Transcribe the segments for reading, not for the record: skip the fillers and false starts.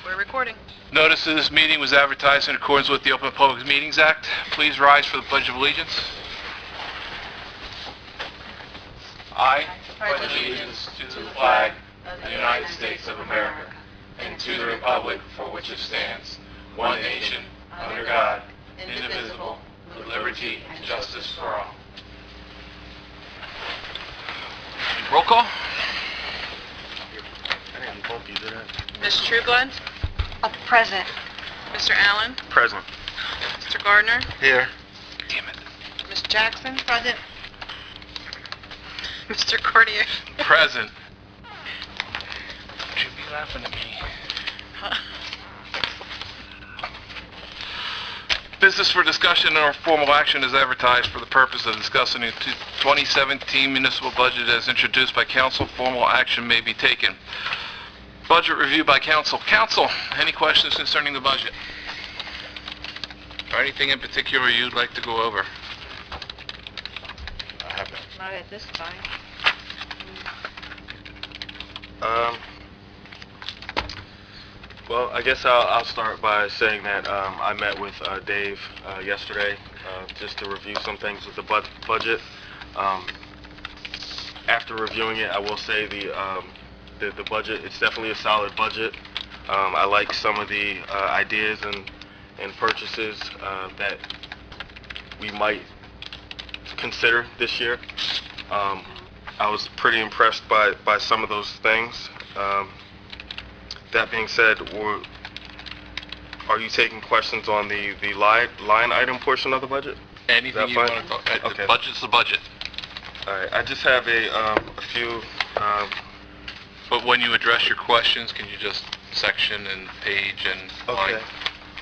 We're recording. Notice of this meeting was advertised in accordance with the Open Public Meetings Act. Please rise for the Pledge of Allegiance. I pledge allegiance to the flag of the United States of America and to the republic for which it stands, one nation, under God, indivisible, with liberty and justice for all. Roll call. Ms. Trueblood? Present. Mr. Allen? Present. Mr. Gardner? Here. Damn it. Ms. Jackson? Present. Mr. Cordier? Present. Should be laughing at me. Business for discussion or formal action is advertised for the purpose of discussing the 2017 municipal budget as introduced by council. Formal action may be taken. Budget review by council. Council, any questions concerning the budget? Or anything in particular you'd like to go over? I haven't. Not at this time. Well, I guess I'll start by saying that I met with Dave yesterday just to review some things with the budget. After reviewing it, I will say the budget, it's definitely a solid budget. I like some of the ideas and purchases that we might consider this year. I was pretty impressed by some of those things. That being said, are you taking questions on the line item portion of the budget? Anything you want to talk about. Okay. The budget's the budget. All right. I just have a few. But when you address your questions, can you just section and page and line? Okay.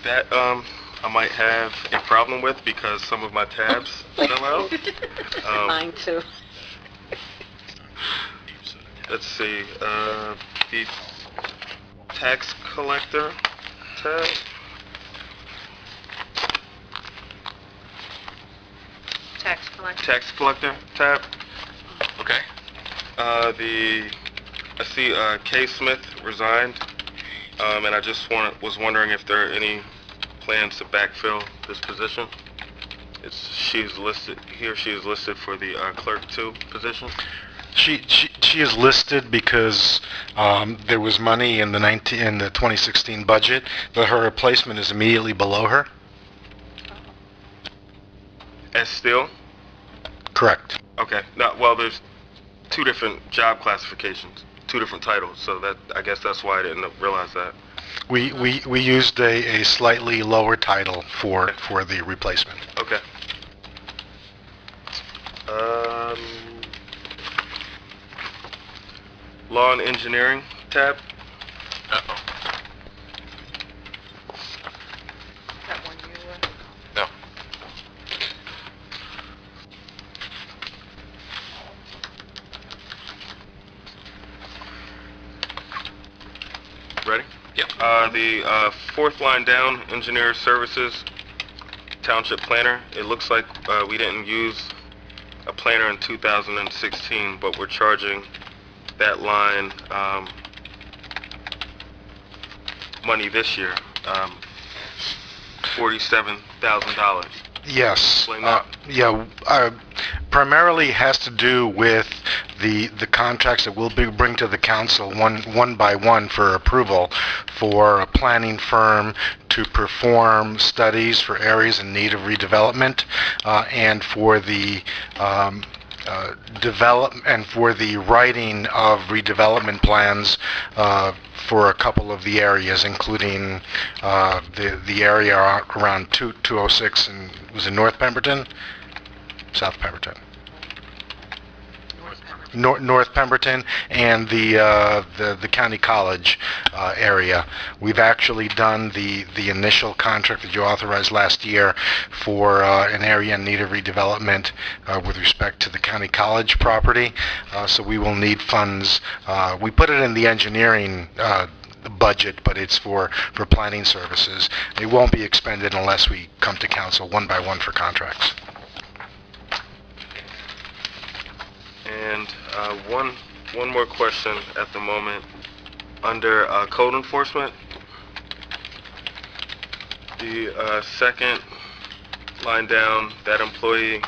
That I might have a problem with because some of my tabs fell out. Mine too. Let's see. The tax collector tab. Tax collector. Tax collector tab. Okay. I see Kay Smith resigned, and I just was wondering if there are any plans to backfill this position. She is listed for the clerk 2 position. She is listed because there was money in the 2016 budget, but her replacement is immediately below her. As still? Correct. Okay. No, well, there's 2 different job classifications, 2 different titles, so that I guess that's why I didn't realize that. We used a slightly lower title for the replacement. Okay. Law and engineering tab. Uh-oh. That one you No. Ready? Yep. The 4th line down, engineer services, township planner. It looks like we didn't use a planner in 2016, but we're charging that line money this year, $47,000. Yes. Explain that. Primarily has to do with the contracts that we'll bring to the council one by one for approval for a planning firm to perform studies for areas in need of redevelopment and for the writing of redevelopment plans for a couple of the areas, including the area around 206 and was it North Pemberton? South Pemberton. North Pemberton and the county college area. We've actually done the initial contract that you authorized last year for an area in need of redevelopment with respect to the county college property. So we will need funds. We put it in the engineering budget, but it's for planning services. It won't be expended unless we come to council one by one for contracts. And one more question at the moment. Under code enforcement, The second line down, that employee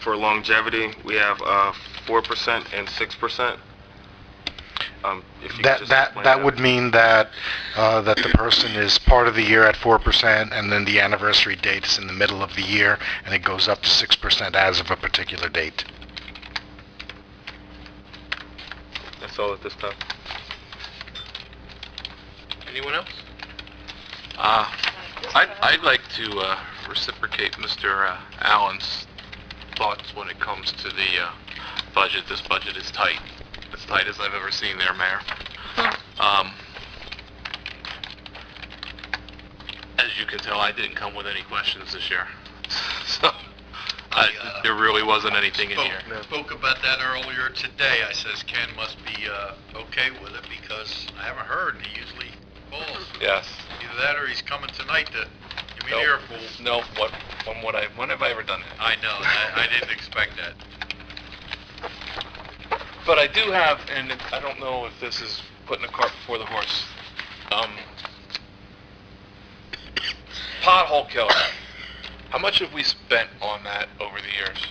for longevity, we have 4% and 6%. If you could just explain That would mean that that the person is part of the year at 4%, and then the anniversary date is in the middle of the year, and it goes up to 6% as of a particular date. That's all at this time. Anyone else? I'd like to reciprocate Mr. Allen's thoughts when it comes to the budget. This budget is tight. As tight as I've ever seen there, Mayor. As you can tell, I didn't come with any questions this year. So, there really wasn't anything in here. Spoke about that earlier today. I says Ken must be okay with it because I haven't heard, and he usually calls. Yes. Either that or he's coming tonight to give me an earful. No, when have I ever done that? I know, I didn't expect that. But I do have, and I don't know if this is putting the cart before the horse, pothole killer. How much have we spent on that over the years?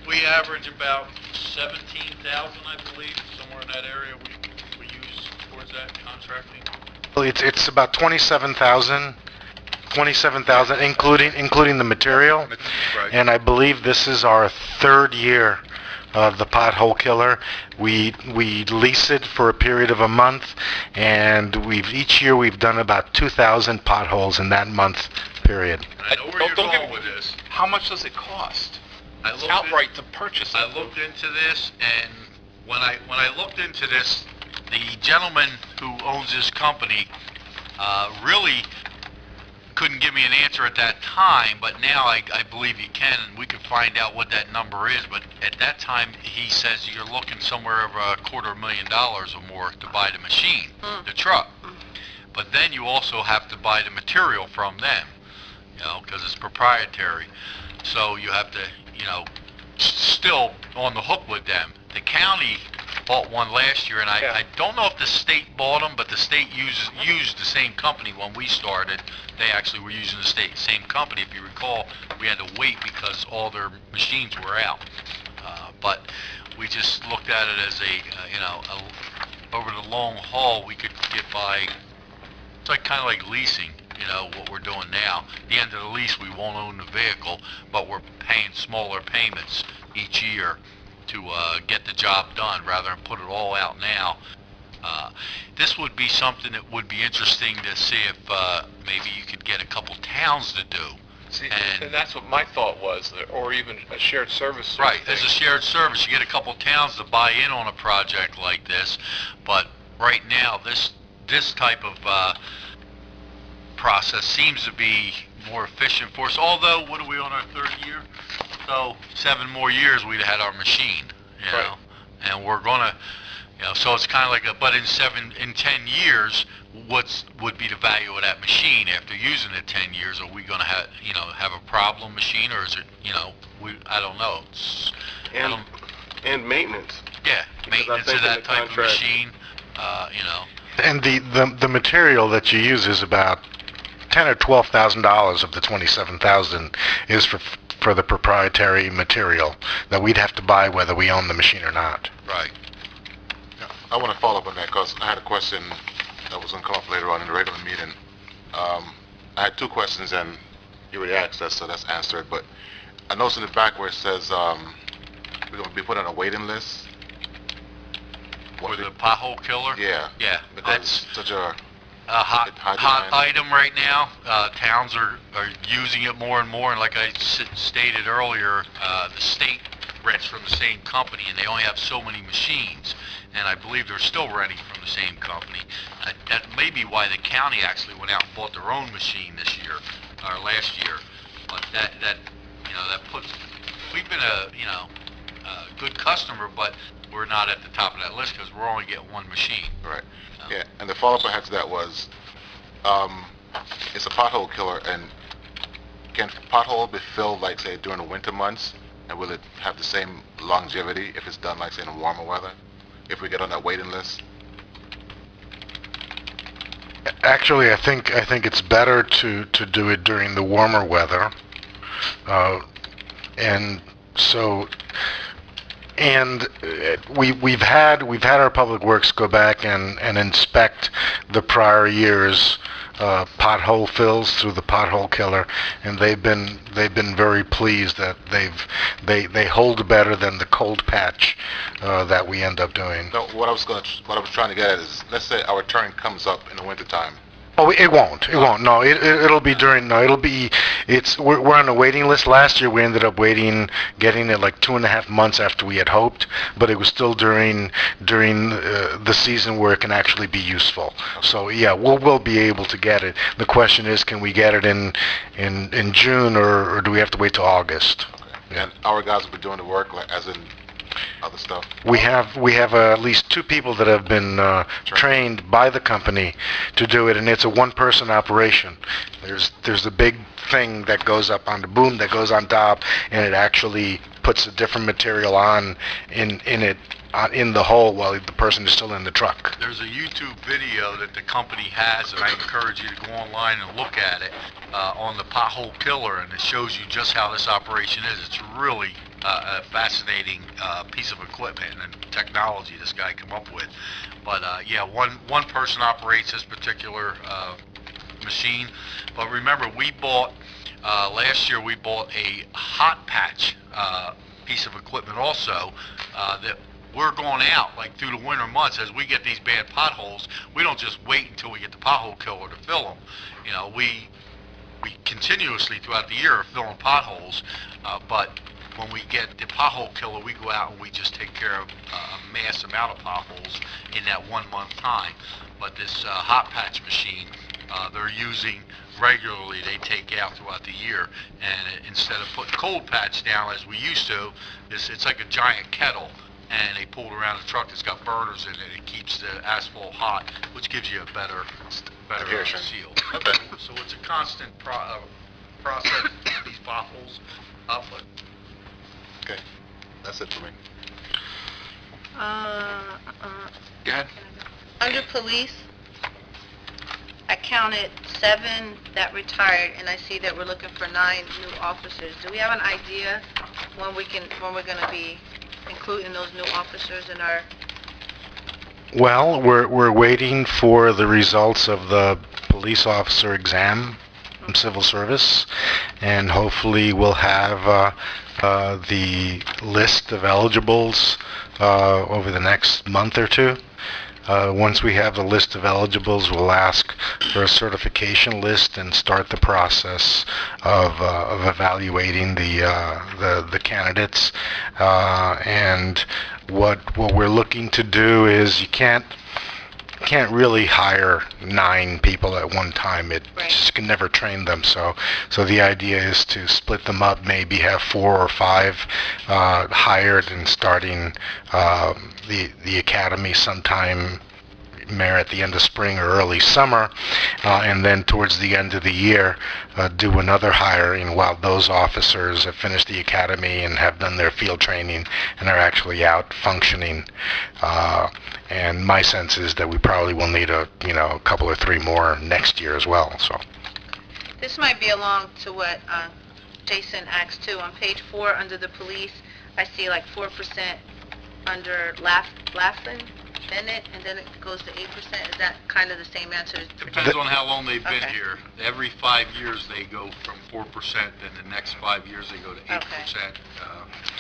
We average about 17,000, I believe, somewhere in that area we use towards that contracting. It's about 27,000, including the material. Right. And I believe this is our third year of the pothole killer. We lease it for a period of a month, and each year we've done about 2,000 potholes in that month period. I know where you're going with this. How much does it cost? It's outright to purchase it. I looked into this, and when I looked into this, the gentleman who owns this company really couldn't give me an answer at that time, but now I believe he can, and we can find out what that number is. But at that time, he says you're looking somewhere over $250,000 or more to buy the machine, the truck. But then you also have to buy the material from them, because it's proprietary. So you have to, still on the hook with them. The county bought one last year, and I don't know if the state bought them, but the state used the same company when we started. They actually were using the same company. If you recall, we had to wait because all their machines were out. But we just looked at it as over the long haul, we could get by. It's kind of like leasing, what we're doing now. At the end of the lease, we won't own the vehicle, but we're paying smaller payments each year to get the job done rather than put it all out now. This would be something that would be interesting to see if maybe you could get a couple towns to do. See, and that's what my thought was, or even a shared service. Right, as a shared service, you get a couple towns to buy in on a project like this. But right now, this type of process seems to be more efficient for us. Although, what are we on our third year? So 7 more years we'd have had our machine, Right. And we're gonna, so it's kind of like but in 10 years, would be the value of that machine after using it 10 years? Are we gonna have a problem machine, or is it, I don't know. And maintenance. Yeah, maintenance of that type of machine, And the material that you use is about $10,000 or $12,000 of the 27,000 is for the proprietary material that we'd have to buy whether we own the machine or not. Right. I want to follow up on that because I had a question that was going to come up later on in the regular meeting. I had 2 questions and you already asked that, so that's answered. But I noticed in the back where it says we're going to be put on a waiting list. With the pothole killer? Yeah. Yeah, Because that's it's such a hot item right now. Towns are using it more and more, and like I stated earlier, the state rents from the same company, and they only have so many machines, and I believe they're still renting from the same company. That may be why the county actually went out and bought their own machine this year, or last year. But that puts, we've been a good customer, but we're not at the top of that list because we're only getting one machine. Right. Yeah, and the follow-up I had to that was, it's a pothole killer, and can pothole be filled, like, say, during the winter months, and will it have the same longevity if it's done, like, say, in warmer weather, if we get on that waiting list? Actually, I think it's better to do it during the warmer weather, and so. And we've had our public works go back and inspect the prior year's pothole fills through the pothole killer, and they've been very pleased that they hold better than the cold patch that we end up doing. No, what I was trying to get at is, let's say our turn comes up in the wintertime. Oh, it won't. It won't. No, it'll be during. No, it'll be. We're on a waiting list. Last year we ended up getting it like 2.5 months after we had hoped, but it was still during the season where it can actually be useful. So yeah, we'll be able to get it. The question is, can we get it in June, or do we have to wait till August? Okay. And our guys will be doing the work, like as in other stuff. We have at least 2 people that have been trained by the company to do it, and it's a one-person operation. There's a big thing that goes up on the boom that goes on top, and it actually puts a different material on in the hole while the person is still in the truck. There's a YouTube video that the company has, and I encourage you to go online and look at it, on the pothole killer, and it shows you just how this operation is. It's really a fascinating piece of equipment and technology this guy came up with. But yeah, one person operates this particular machine. But remember, we bought last year, we bought a hot patch piece of equipment also, that we're going out like through the winter months as we get these bad potholes. We don't just wait until we get the pothole killer to fill them. You know, we continuously throughout the year are filling potholes, but when we get the pothole killer, we go out and we just take care of a mass amount of potholes in that 1 month time. But this hot patch machine, they're using regularly, they take out throughout the year, and instead of putting cold patch down as we used to, it's like a giant kettle, and they pull it around the truck that's got burners in it. It keeps the asphalt hot, which gives you a better seal. Okay. So it's a constant process to keep these potholes up. But Okay, that's it for me. Go ahead. Under police, I counted 7 that retired, and I see that we're looking for 9 new officers. Do we have an idea when we're going to be including those new officers in our? Well, we're waiting for the results of the police officer exam from civil service, and hopefully we'll have the list of eligibles over the next month or 2. Once we have the list of eligibles, we'll ask for a certification list and start the process of evaluating the candidates. And what we're looking to do is you can't really hire 9 people at one time. It just can never train them. So the idea is to split them up, maybe have 4 or 5 hired and starting the academy sometime at the end of spring or early summer, and then towards the end of the year do another hiring while those officers have finished the academy and have done their field training and are actually out functioning. And my sense is that we probably will need a couple or 3 more next year as well. So This might be along to what Jason asked too. On page 4 under the police, I see like 4% under Laughlin, Bennett, and then it goes to 8%. Is that kind of the same answer? depends on how long they've been Okay. here. Every 5 years they go from 4%, and the next 5 years they go to 8%,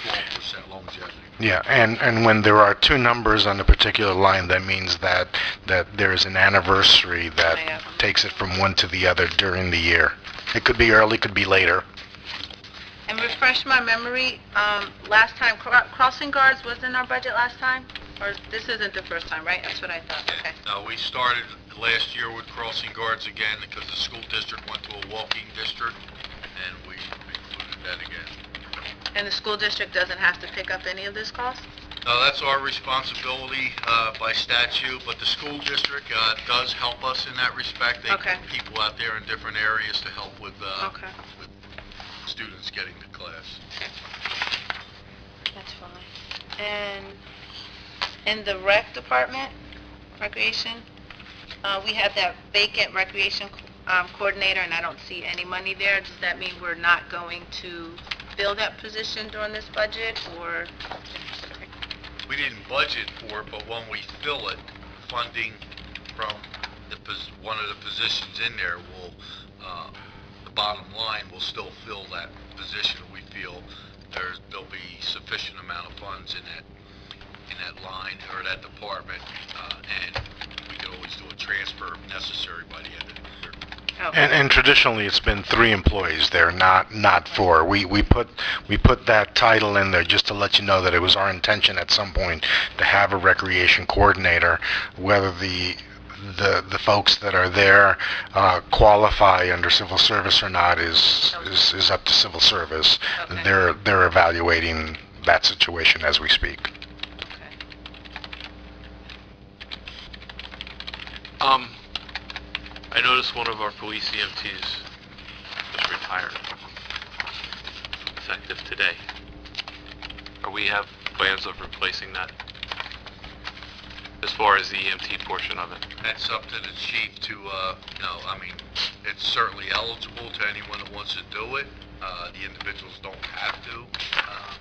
12% longevity. yeah, and when there are 2 numbers on a particular line, that means that there is an anniversary that Yeah. takes it from one to the other during the year. It could be early, could be later. And refresh my memory, last time, crossing guards was in our budget last time? Or this isn't the first time, right? That's what I thought, okay. No, we started last year with crossing guards again because the school district went to a walking district, and we included that again. And the school district doesn't have to pick up any of this cost? No, that's our responsibility by statute, but the school district does help us in that respect. They Okay. put people out there in different areas to help with Okay, students getting to class. that's fine. And in the rec department, recreation, We have that vacant recreation coordinator, and I don't see any money there. Does that mean we're not going to fill that position during this budget, or? We didn't budget for it, but when we fill it, funding from one of the positions in there will, the bottom line will still fill that position. We feel there'll be sufficient amount of funds in that line or that department, and we can always do a transfer if necessary by the end of the year. Okay. And traditionally, it's been 3 employees there, not 4. We put that title in there just to let you know that it was our intention at some point to have a recreation coordinator. Whether the folks that are there qualify under civil service or not is up to civil service. Okay. They're evaluating that situation as we speak. I noticed one of our police EMTs was retired, effective today. Or we have plans of replacing that, as far as the EMT portion of it. That's up to the chief to, it's certainly eligible to anyone that wants to do it. The individuals don't have to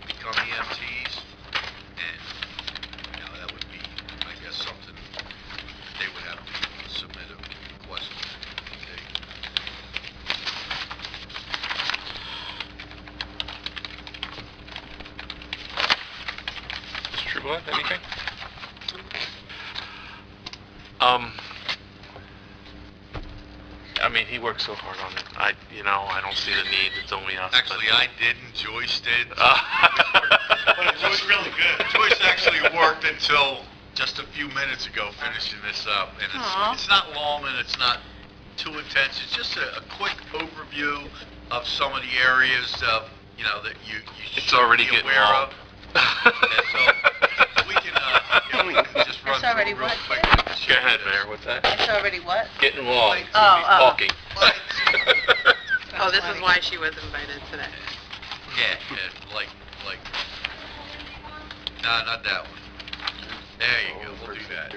become EMTs, and, that would be, I guess, something they would have to submit a request. Mr. Trueblood, anything? I mean, he works so hard on it. I don't see the need. It's only us. Actually, I didn't. Joyce did. But it was really good. Joyce actually worked until just a few minutes ago, finishing this up. And it's not long and it's not too intense. It's just a quick overview of some of the areas of, that you It's should already be getting aware long. of. And so we can just run It's already through real what? quick. Go ahead, Mayor. What's that? It's already what? Getting long. Oh. Talking. Oh, this is why she was invited today. Yeah, like, no, not that one. There you go, we'll do that.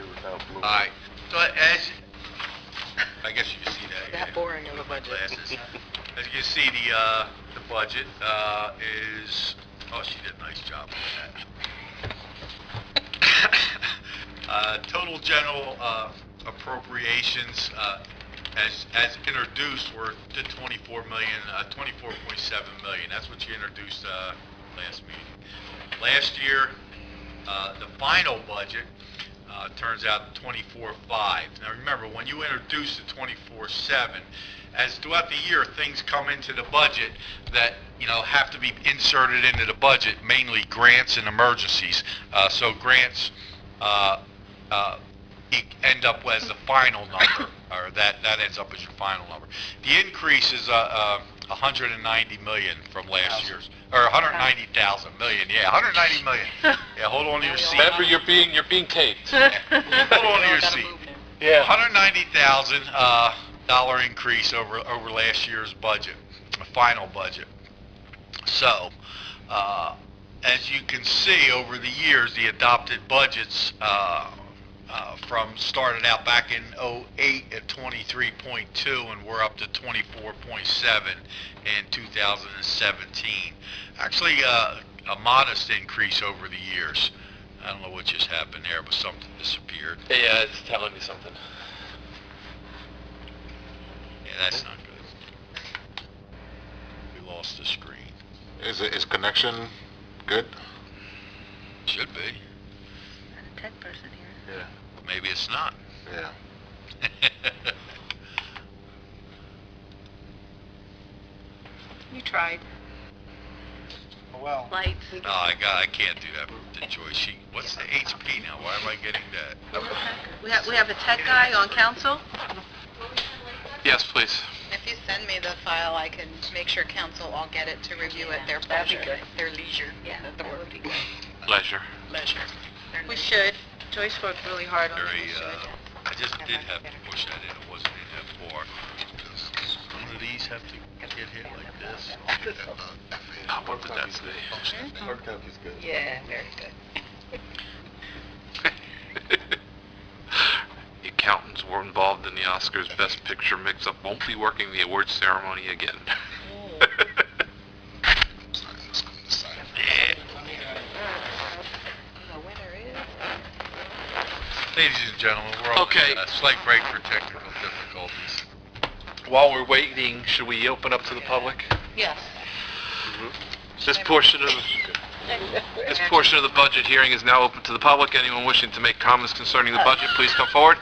Alright, so I guess you can see that. That boring of a budget. Glasses. As you can see, the budget, is, she did a nice job with that. Total general, appropriations, as introduced were to 24.7 million. That's what you introduced last meeting. Last year, the final budget turns out 24.5. Now remember, when you introduce the 24.7, as throughout the year things come into the budget that have to be inserted into the budget, mainly grants and emergencies. So grants end up as the final number, or that ends up as your final number. The increase is 190 million from last year's, or 190,000 million. Yeah, 190 million. Yeah, hold on to your seat. Remember, you're being taped. Hold on to your seat. Yeah. $190,000 dollar increase over last year's budget, the final budget. So, as you can see over the years, the adopted budgets from started out back in 08 at 23.2, and we're up to 24.7 in 2017. Actually, a modest increase over the years. I don't know what just happened there, but something disappeared. Yeah, it's telling me something. Yeah, that's not good. We lost the screen. Is connection good? Should be. Not a tech person here. Yeah. Maybe it's not. Yeah. You tried. Well. Lights. No, I can't do that to Joyce. What's the HP now? Why am I getting that? We have a tech guy on council. Yes, please. If you send me the file, I can make sure council all get it to review at their pleasure, their leisure. Yeah, The word Leisure. leisure. We should. Joyce worked really hard on it. Very, We should. I just did have to push that in. It wasn't in that far. None of these have to get hit like this. What would that be? Hard copy's good. Yeah, very good. The accountant's Awards were involved in the Oscars Best Picture mix-up won't be working the awards ceremony again. Ladies and gentlemen, we're on Okay. a slight break for technical difficulties. While we're waiting, should we open up to the public? Yes. This portion of the budget hearing is now open to the public. Anyone wishing to make comments concerning the budget, please come forward.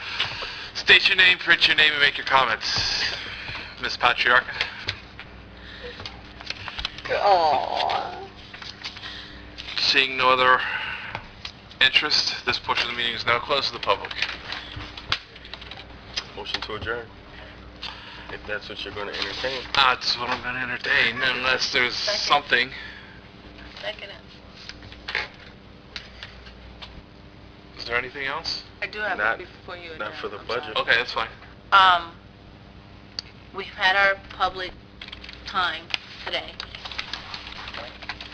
State your name, print your name, and make your comments. Ms. Patriarca? Seeing no other interest, this portion of the meeting is now closed to the public. Motion to adjourn. If that's what you're going to entertain. That's what I'm going to entertain, unless there's something. Second it. Is there anything else? I do have Not- it before you. not adjourn. for the I'm budget. sorry. Okay, that's fine. We've had our public time today.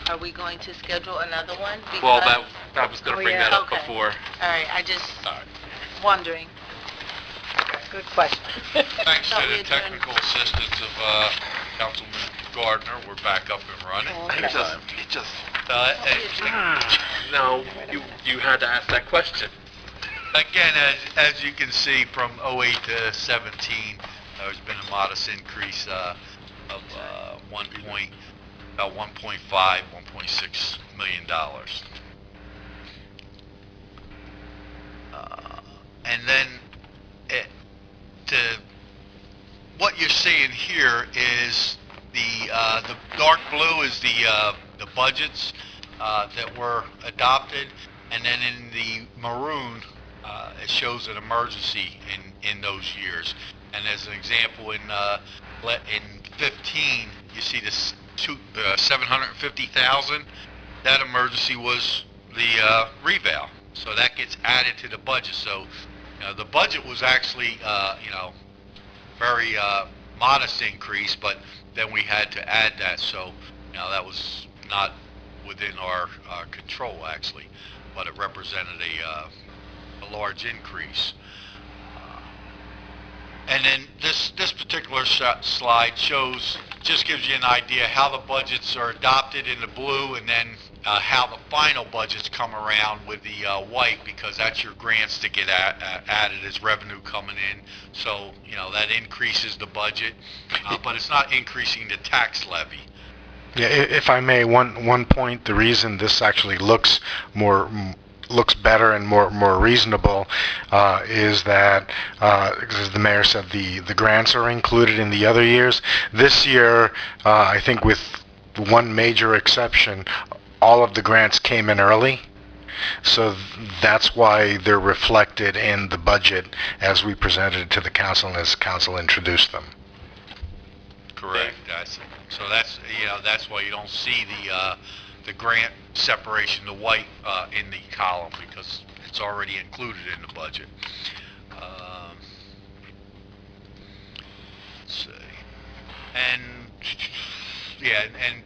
Are we going to schedule another one? Well, Because- I was going Oh, to bring yeah. that up Okay. before. All right, I just All right. wondering. Good question. Thanks to Thought we the adjourned. technical assistance of Councilman Gardner, we're back up and running. It just, Hey, no, you had to ask that question. Again, as you can see, from '08 to '17, there's been a modest increase of about 1.5, $1.6 million. And then what you're seeing here is the dark blue is the budgets that were adopted, and then in the maroon it shows an emergency in those years. And as an example, in 15 you see this 750,000. That emergency was the reval, so that gets added to the budget. So the budget was actually very modest increase, but then we had to add that, so that was not within our control actually, but it represented a large increase. And then this particular slide just gives you an idea how the budgets are adopted in the blue, and then how the final budgets come around with the white, because that's your grants to get added as revenue coming in. So that increases the budget, but it's not increasing the tax levy. Yeah, if I may, one point, the reason this actually looks better and more reasonable is that, as the mayor said, the grants are included in the other years. This year, I think with one major exception, all of the grants came in early. So that's why they're reflected in the budget as we presented it to the council and as council introduced them. Correct. So that's why you don't see the grant separation, the white in the column, because it's already included in the budget. Let's see. And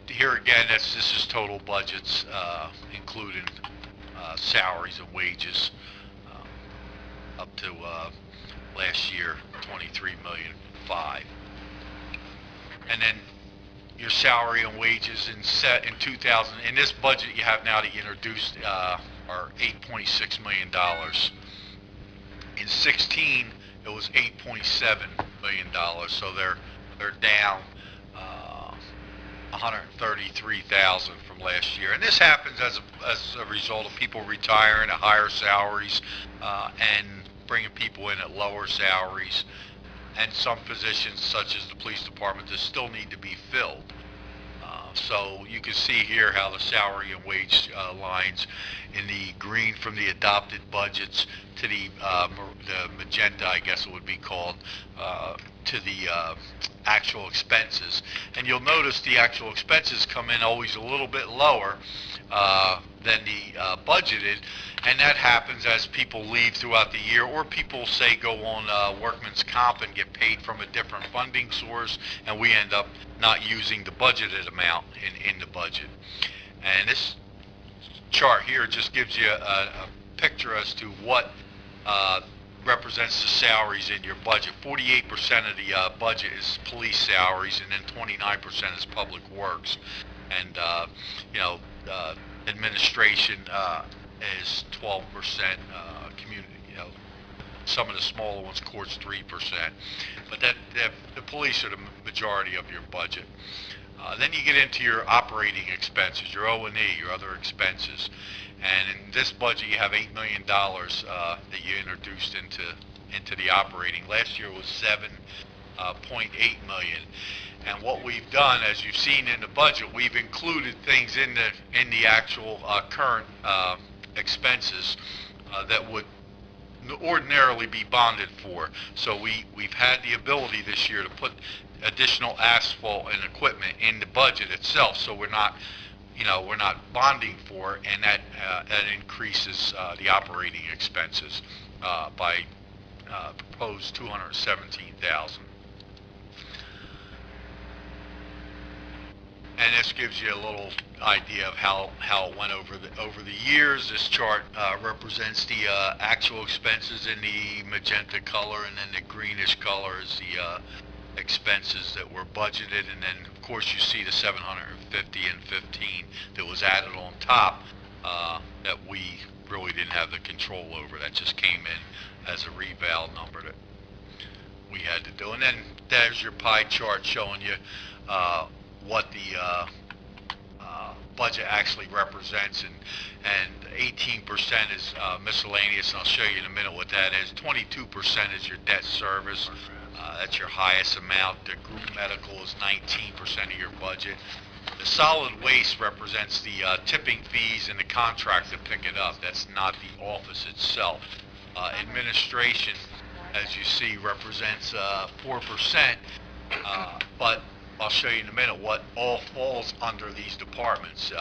here again, this is total budgets, including salaries and wages, up to last year, $23,500,000. And then your salary and wages in 2000 in this budget you have now that you introduced are $8.6 million. In 16 it was $8.7 million, so they're down 133,000 from last year. And this happens as a result of people retiring at higher salaries and bringing people in at lower salaries, and some positions such as the police department that still need to be filled. So you can see here how the salary and wage lines in the green from the adopted budgets to the magenta, I guess it would be called, to the actual expenses. And you'll notice the actual expenses come in always a little bit lower than the budgeted, and that happens as people leave throughout the year, or people say go on workman's comp and get paid from a different funding source, and we end up not using the budgeted amount in the budget. And this chart here just gives you a picture as to what represents the salaries in your budget. 48% of the budget is police salaries, and then 29% is public works. And administration is 12%. Community, some of the smaller ones, courts 3%. But the police are the majority of your budget. Then you get into your operating expenses, your O&E, your other expenses. And in this budget, you have $8 million that you introduced into the operating. Last year was $7.8 million. And what we've done, as you've seen in the budget, we've included things in the actual current expenses that would ordinarily be bonded for. So we've had the ability this year to put additional asphalt and equipment in the budget itself. So we're not bonding for it, and that increases the operating expenses by proposed $217,000. And this gives you a little idea of how it went over the years. This chart represents the actual expenses in the magenta color, and then the greenish color is the expenses that were budgeted, and then of course you see the 750 and 15 that was added on top that we really didn't have the control over. That just came in as a reval number that we had to do. And then there's your pie chart showing you what the budget actually represents, and 18% is miscellaneous, and I'll show you in a minute what that is. 22% is your debt service. That's your highest amount. The group medical is 19% of your budget. The solid waste represents the tipping fees and the contract to pick it up. That's not the office itself. Administration, as you see, represents 4%, but I'll show you in a minute what all falls under these departments.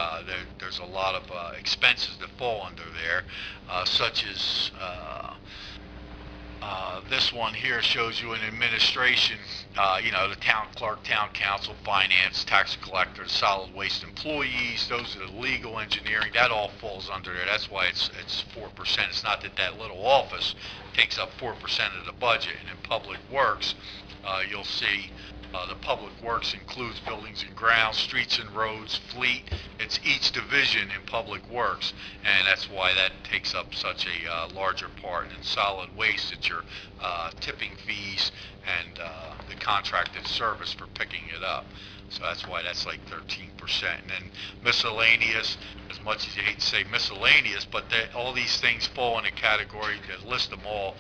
There's a lot of expenses that fall under there, such as this one here shows you in administration, the town clerk, town council, finance, tax collector, solid waste employees. Those are the legal, engineering. That all falls under there. That's why it's 4%. It's not that little office takes up 4% of the budget. And in public works, you'll see the public works includes buildings and grounds, streets and roads, fleet. It's each division in public works, and that's why that takes up such a larger part. And in solid waste, it's your tipping fees and the contracted service for picking it up. So that's why that's like 13%. And then miscellaneous, as much as you hate to say miscellaneous, but all these things fall in a category, you can list them all,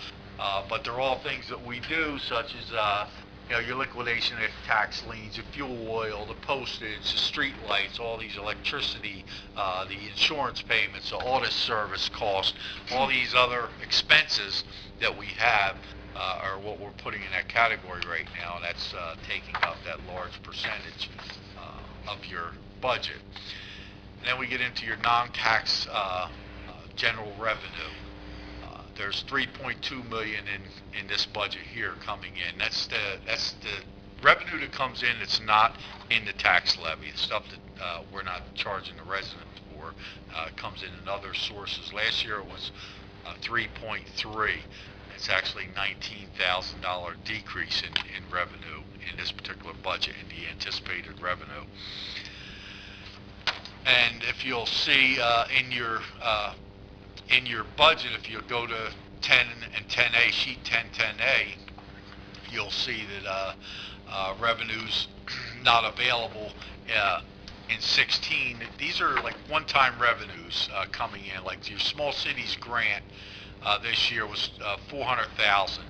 but they're all things that we do, such as your liquidation of tax liens, your fuel oil, the postage, the street lights, all these electricity, the insurance payments, the audit service cost, all these other expenses that we have are what we're putting in that category right now, and that's taking up that large percentage of your budget. And then we get into your non-tax general revenue. There's $3.2 million in this budget here coming in. That's the revenue that comes in that's not in the tax levy, the stuff that we're not charging the residents for, comes in other sources. Last year it was 3.3. It's actually $19,000 decrease in revenue in this particular budget, in the anticipated revenue. And if you'll see in your budget, if you go to 10 and 10A, sheet 1010A, you'll see that revenues not available in 16. These are like one-time revenues coming in, like your small cities grant this year was $400,000.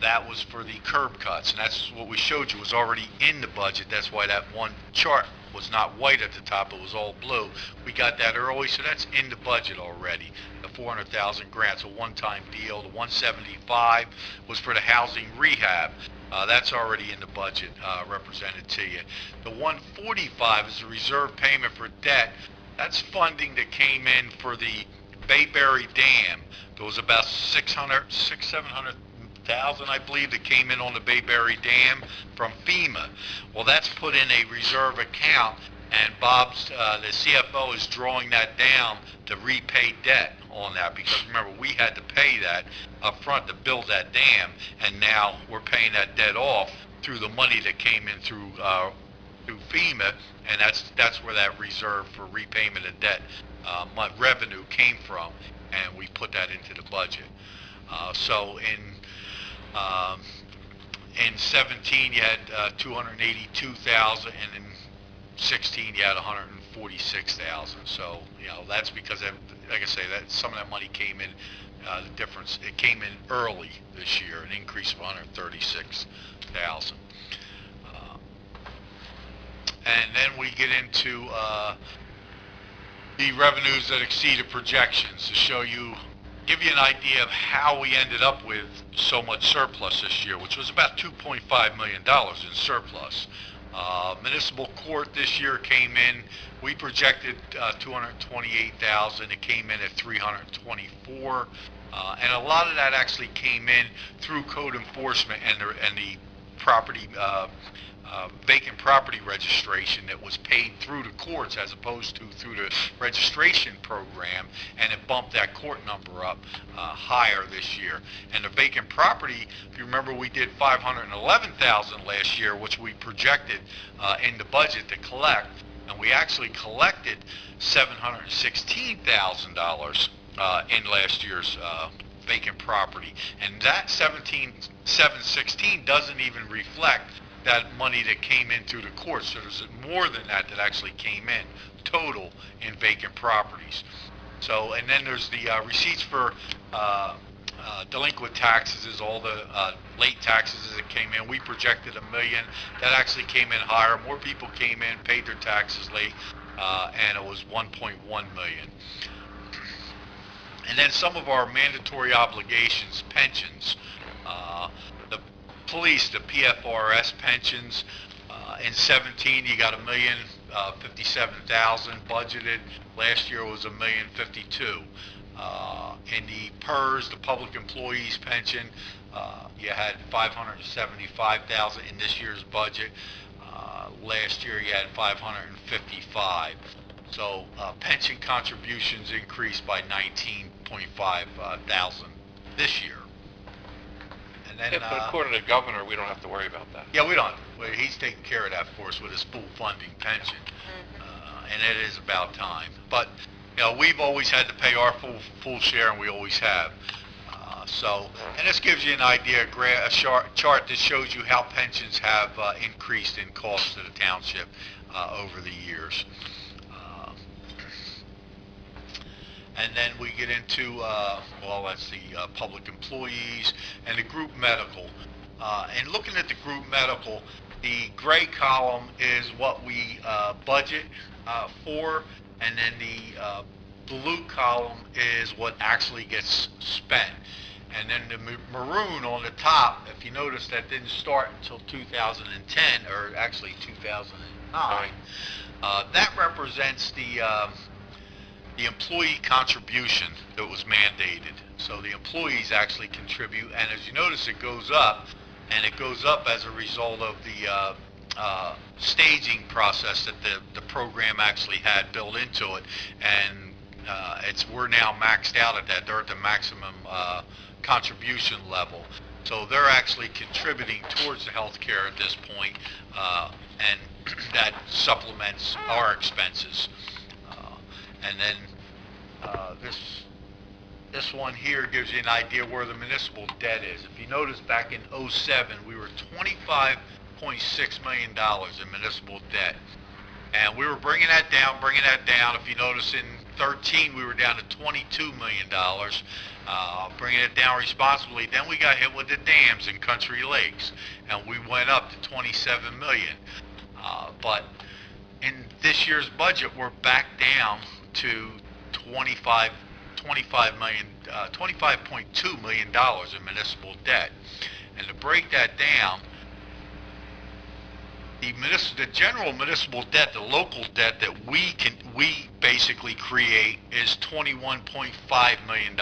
That was for the curb cuts, and that's what we showed you was already in the budget. That's why that one chart was not white at the top, it was all blue. We got that early, so that's in the budget already. The $400,000 grants, a one-time deal. The $175 was for the housing rehab. That's already in the budget represented to you. The $145 is a reserve payment for debt. That's funding that came in for the Bayberry Dam. There was about $700,000, I believe, that came in on the Bayberry Dam from FEMA. Well, that's put in a reserve account, and Bob's, the CFO is drawing that down to repay debt on that, because remember, we had to pay that up front to build that dam, and now we're paying that debt off through the money that came in through FEMA, and that's where that reserve for repayment of debt revenue came from, and we put that into the budget. So in 17 you had 282,000, and in 16 you had 146,000. So that's because like I say, that some of that money came in. The difference, it came in early this year, an increase of 136,000. And then we get into the revenues that exceeded projections to give you an idea of how we ended up with so much surplus this year, which was about $2.5 million in surplus. Municipal court this year came in, we projected 228,000, it came in at 324, and a lot of that actually came in through code enforcement and the property vacant property registration that was paid through the courts as opposed to through the registration program, and it bumped that court number up higher this year. And the vacant property, if you remember, we did 511,000 last year, which we projected in the budget to collect, and we actually collected $716,000 in last year's vacant property, and that 716 doesn't even reflect that money that came in through the courts. So there's more than that actually came in total in vacant properties. So, and then there's the receipts for delinquent taxes, is all the late taxes that came in. We projected $1 million. That actually came in higher. More people came in, paid their taxes late, and it was 1.1 million. And then some of our mandatory obligations, pensions, the police, the PFRS pensions, in 17 you got $1,057,000 budgeted. Last year was $1,052,000. In the PERS, the public employees pension, you had $575,000 in this year's budget. Last year you had $555,000. So pension contributions increased by $19,500 this year. And then, but according to the governor, we don't have to worry about that. Yeah, we don't. Well, he's taking care of that for us with his full funding pension, and it is about time. But we've always had to pay our full share, and we always have. And this gives you an idea, a chart that shows you how pensions have increased in cost to the township over the years. And then we get into, that's the public employees and the group medical. And looking at the group medical, the gray column is what we budget for, and then the blue column is what actually gets spent. And then the maroon on the top, if you notice, that didn't start until 2010, or actually 2009. That represents the employee contribution that was mandated. So the employees actually contribute, and as you notice, it goes up, and it goes up as a result of the staging process that the program actually had built into it, and we're now maxed out at that. They're at the maximum contribution level. So they're actually contributing towards the health care at this point, and that supplements our expenses. And then this one here gives you an idea where the municipal debt is. If you notice, back in 07, we were $25.6 million in municipal debt. And we were bringing that down. If you notice, in 13, we were down to $22 million, bringing it down responsibly. Then we got hit with the dams in Country Lakes, and we went up to $27 million. But in this year's budget, we're back down to $25.2 million in municipal debt. And to break that down, the general municipal debt, the local debt that we basically create, is $21.5 million.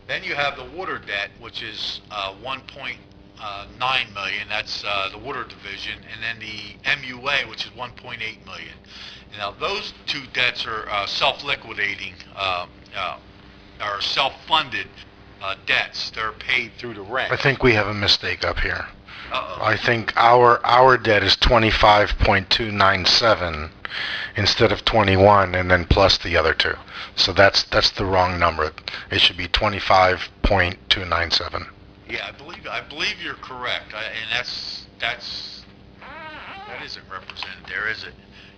Then you have the water debt, which is $1.9 $9 million, that's the water division, and then the MUA, which is $1.8 million. Now, those two debts are self-liquidating, are self-funded debts. They're paid through the rent. I think we have a mistake up here. Uh-oh. I think our debt is 25.297 instead of 21, and then plus the other two. So that's the wrong number. It should be 25.297. Yeah, I believe you're correct, and that isn't represented there, is it?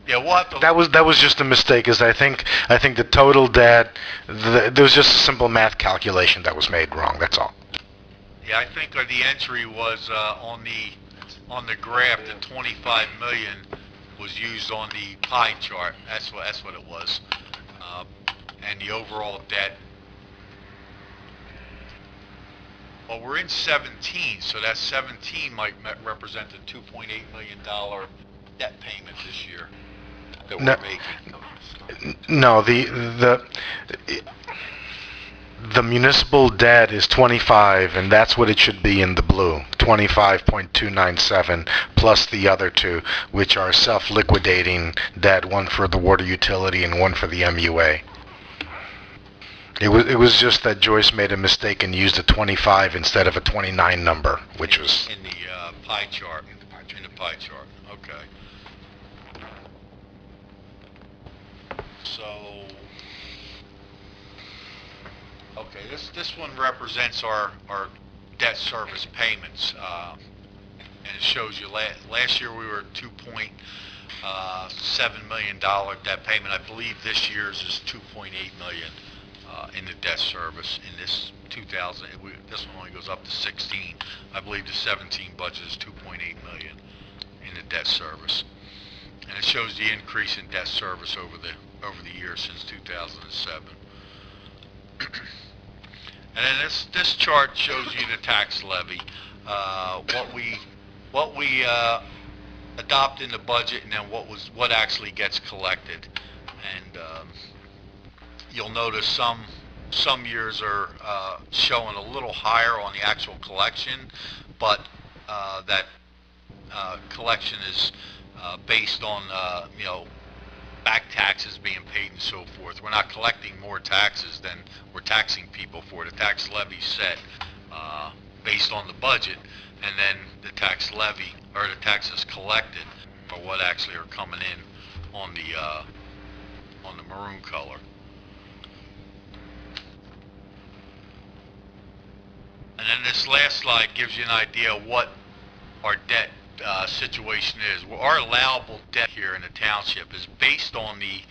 Yeah, we'll have to. That was just a mistake. Is I think the total debt. There was just a simple math calculation that was made wrong. That's all. Yeah, I think the entry was on the graph. The 25 million was used on the pie chart. That's what it was, and the overall debt. Well, we're in 17, so that 17 might represent the $2.8 million debt payment this year that we're making. No, the municipal debt is 25, and that's what it should be in the blue. 25.297 plus the other two, which are self-liquidating debt, one for the water utility and one for the MUA. It was just that Joyce made a mistake and used a 25 instead of a 29 number, which was in the pie chart. In the pie chart. Okay. So, okay, this one represents our debt service payments, and it shows you last year we were at $2.7 million debt payment. I believe this year's is $2.8 million. In the debt service in this 2000, this one only goes up to 16. I believe the 17 budget is 2.8 million in the debt service, and it shows the increase in debt service over the years since 2007. And then this chart shows you the tax levy, what we adopt in the budget, and then what actually gets collected, and you'll notice some years are showing a little higher on the actual collection, but that collection is based on back taxes being paid and so forth. We're not collecting more taxes than we're taxing people for. The tax levy set based on the budget, and then the tax levy or the taxes collected are what actually are coming in on the maroon color. And then this last slide gives you an idea of what our debt situation is. Well, our allowable debt here in the township is based on the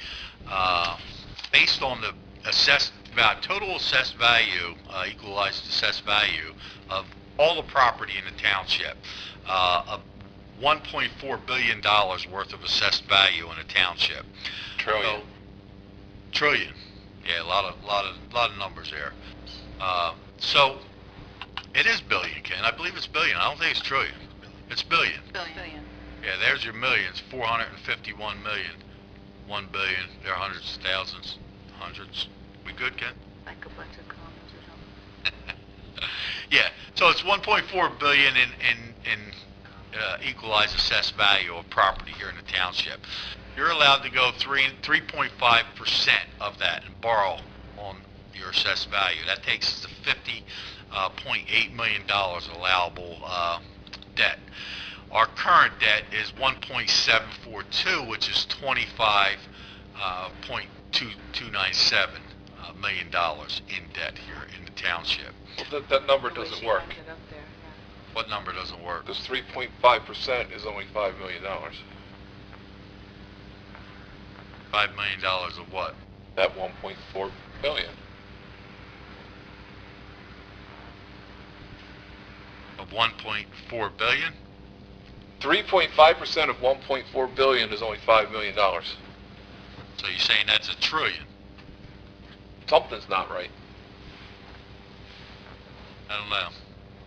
assessed value, total assessed value, equalized assessed value of all the property in the township. Of $1.4 billion worth of assessed value in the township. Trillion. So, trillion. Yeah, a lot of numbers there. So it is billion, Ken. I believe it's billion. I don't think it's trillion. It's billion. Billion. Yeah, there's your millions. 451 million. 1 billion. There are hundreds, thousands, hundreds. We good, Ken? Like a bunch of comments or something. Yeah. So it's 1.4 billion in equalized assessed value of property here in the township. You're allowed to go 3.5% of that and borrow on your assessed value. That takes us to $50.8 million allowable debt. Our current debt is 1.742, which is $25.297 million in debt here in the township. Well, that number doesn't work. What number doesn't work? Because 3.5% is only $5 million. $5 million of what? That 1.4 billion. Of 1.4 billion? 3.5% of 1.4 billion is only $5 million. So you're saying that's a trillion? Something's not right. I don't know.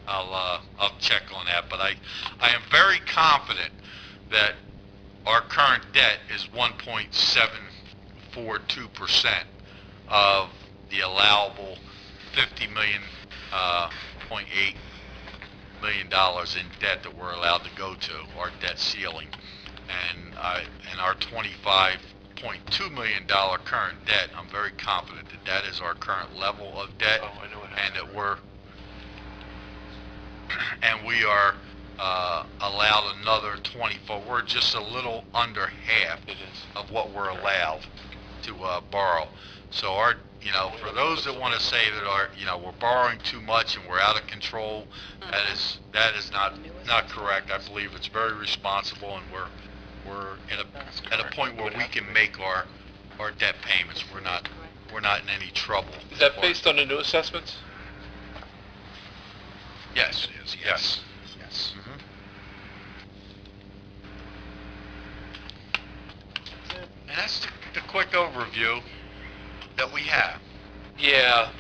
I'll check on that, but I am very confident that our current debt is 1.742% of the allowable 50 million, .8 million in debt that we're allowed to go to, our debt ceiling. And our $25.2 million current debt, I'm very confident that that is our current level of debt. Oh, I know what And happened. that we are allowed another 24. We're just a little under half It is. of what we're allowed to borrow. So for those that want to say that we're borrowing too much and we're out of control, that is not correct. I believe it's very responsible, and we're at a point where we can make our debt payments. We're not in any trouble. Is that based on the new assessments? Yes, it is. Yes. And that's the quick overview that we have. Yeah,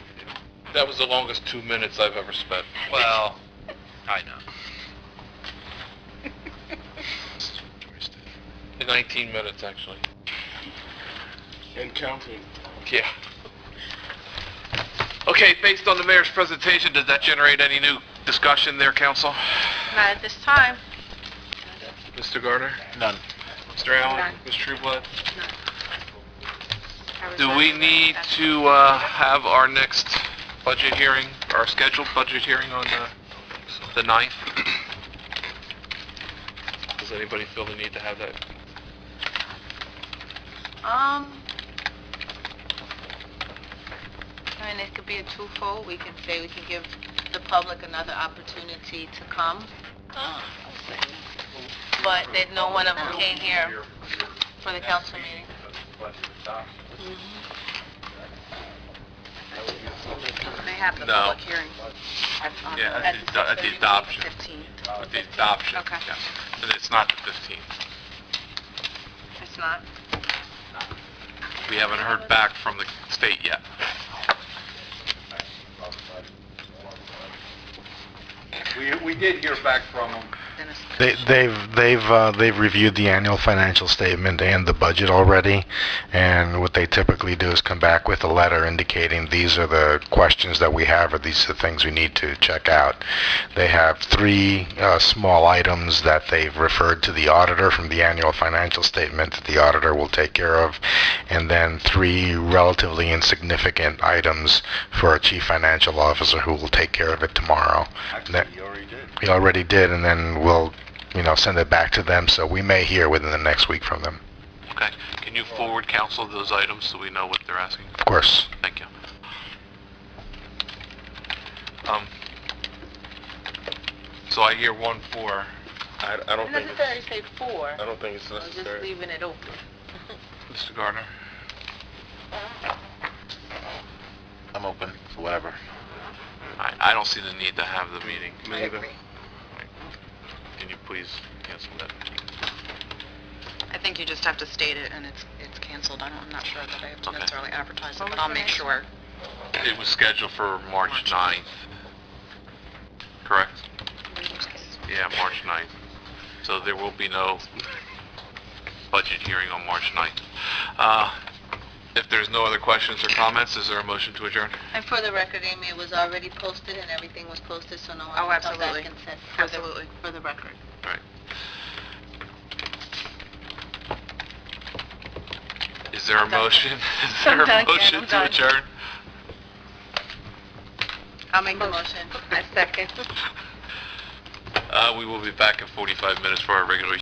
that was the longest 2 minutes I've ever spent. Well, I know. 19 minutes, actually. And counting. Yeah. Okay, based on the mayor's presentation, does that generate any new discussion there, council? Not at this time. Mr. Gardner? None. Mr. Allen? None. Ms. Trueblood? I Do resign we from need that. to have our next budget hearing, our scheduled budget hearing on the 9th? Does anybody feel the need to have that? I mean, it could be a twofold. We can say we can give the public another opportunity to come. But that no one of them came here for the council meeting. They have the No. public hearing. Yeah, at the adoption. 15th. At the adoption. Okay. Yes. And it's not the 15th. It's not? We haven't heard back from the state yet. We did hear back from them. Then it's- They've reviewed the annual financial statement and the budget already, and what they typically do is come back with a letter indicating these are the questions that we have, or these are the things we need to check out. They have three small items that they've referred to the auditor from the annual financial statement that the auditor will take care of, and then three relatively insignificant items for a chief financial officer who will take care of it tomorrow. Actually, you already did. We already did, and then we'll, send it back to them, so we may hear within the next week from them. Okay. Can you forward council those items so we know what they're asking? Of course. Thank you. So I hear 1-4. I don't It think doesn't necessarily say four. I don't think it's I'm just necessary. leaving it open. Mr. Gardner? I'm open for whatever. I don't see the need to have the meeting. Me either. Can you please cancel that? I think you just have to state it, and it's canceled. I'm not sure that I have to Okay. necessarily advertise it, When but was I'll the make next sure. It was scheduled for March 9th. Correct? Yeah, March 9th. So there will be no budget hearing on March 9th. If there's no other questions or comments, is there a motion to adjourn? And for the record, Amy, it was already posted and everything was posted, so no one Oh, can come absolutely. back and say. Absolutely. For the record. All right. Is there a motion? Is there a motion to adjourn? I'll make the motion. I second. We will be back in 45 minutes for our regular